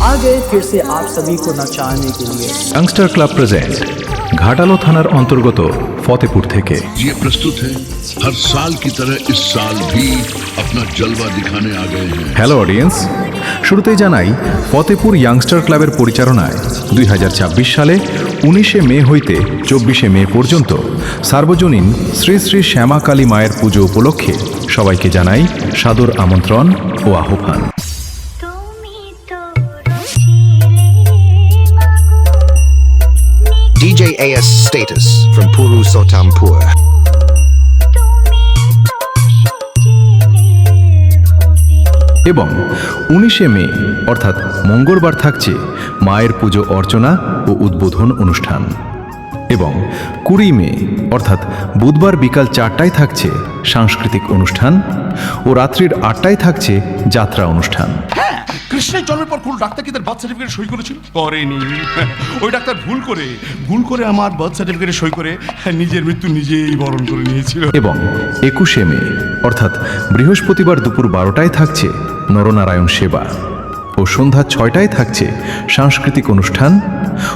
आ गए फिर से आप सभी को नचाने के लिए। यंगस्टर क्लब प्रेजेंट घाटालो थानार अंतर्गत फतेहपुर থেকে ये प्रस्तुत है हर साल की तरह इस साल भी अपना जलवा दिखाने आ गए हैं। হ্যালো অডিয়েন্স, শুরুতেই জানাই ফতেহপুর ইয়াংস্টার ক্লাবের পরিচালনায় 2026 সালে 19শে মে হইতে 24শে মে পর্যন্ত সার্বজনীন শ্রী শ্রী শ্যামা কালী মায়ের পুজো উপলক্ষে সবাইকে জানাই সাদর আমন্ত্রণ ও আহ্বান। DJ AS Status from Puru Sotampur. এবং 19শে মে অর্থাৎ মঙ্গলবার থাকছে মায়ের পুজো অর্চনা ও উদ্বোধন অনুষ্ঠান এবং 20 মে অর্থাৎ বুধবার বিকাল 4টায় থাকছে সাংস্কৃতিক অনুষ্ঠান ও রাত্রির 8টায় থাকছে যাত্রা অনুষ্ঠান। কৃষ্ণের জন্মের পর কোন ডাক্তার কি তার বার্থ সার্টিফিকেট সই করেছিল? করেনি। ওই ডাক্তার ভুল করে আমার বার্থ সার্টিফিকেটে সই করে নিজের মৃত্যু নিজেই বরণ করে নিয়েছিল। এবং 21শে মে অর্থাৎ বৃহস্পতিবার দুপুর 12টায় থাকছে নরনারায়ণ সেবা ও সন্ধ্যা 6টায় থাকছে সাংস্কৃতিক অনুষ্ঠান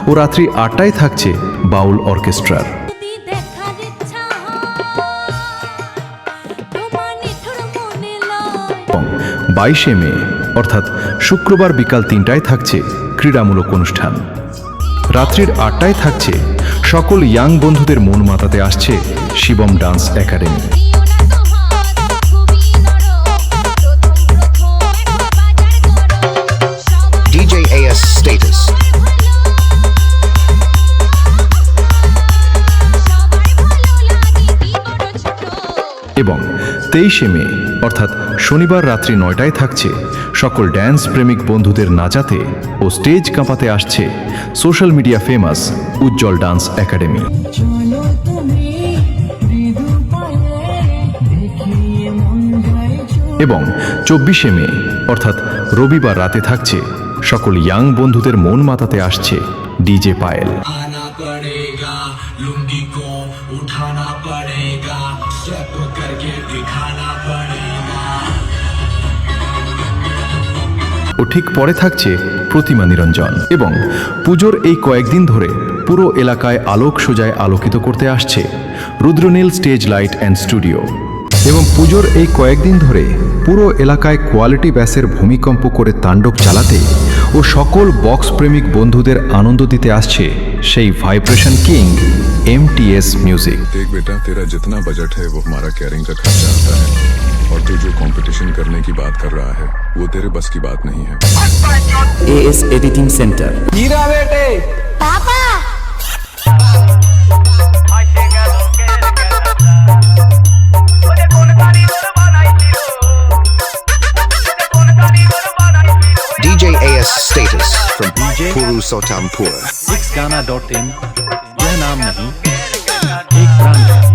ও রাত্রি 8টায় থাকছে বাউল অর্কেস্ট্রার। এবং 22শে মে অর্থাৎ শুক্রবার বিকাল 3টায় থাকছে ক্রীড়ামূলক অনুষ্ঠান। রাত্রির 8টায় থাকছে সকল ইয়াং বন্ধুদের মন মাতাতে আসছে Shivam dance academy. DJ AS Status. এবং 23শে মে অর্থাৎ শনিবার রাত্রি 9টায় থাকছে সকল ড্যান্স প্রেমিক বন্ধুদের নাচাতে ও স্টেজ কাঁপাতে আসছে সোশ্যাল মিডিয়া ফেমাস উজ্জ্বল ডান্স একাডেমি। এবং 24শে মে অর্থাৎ রবিবার রাতে থাকছে সকল ইয়াং বন্ধুদের মন মাতাতে আসছে ডিজে পায়েল। लुंगी को उठाना पड़ेगा, स्टेप करके दिखाना पड़ेगा। ও ঠিক পরে থাকছে প্রতিমা নিরঞ্জন। এবং পুজোর এই কয়েকদিন ধরে পুরো এলাকায় আলোক সোজায় আলোকিত করতে আসছে Rudranil stage light and studio. এবং পুজোর এই কয়েকদিন ধরে পুরো এলাকায় কোয়ালিটি ব্যাসের ভূমিকম্প করে তাণ্ডব চালাতে ও সকল বক্স প্রেমিক বন্ধুদের আনন্দ দিতে আসছে সেই ভাইব্রেশন কিং MTS म्यूजिक। देख बेटा, तेरा जितना बजट है वो हमारा कैरिंग का खर्चा आता है और तू जो कंपटीशन करने की बात कर रहा है वो तेरे बस की बात नहीं है। AS editing centre. हीरा बेटे पापा DJ AS Status from Puru Sotampur. Sixgaana.in यह नाम नहीं एक ब्रांड है।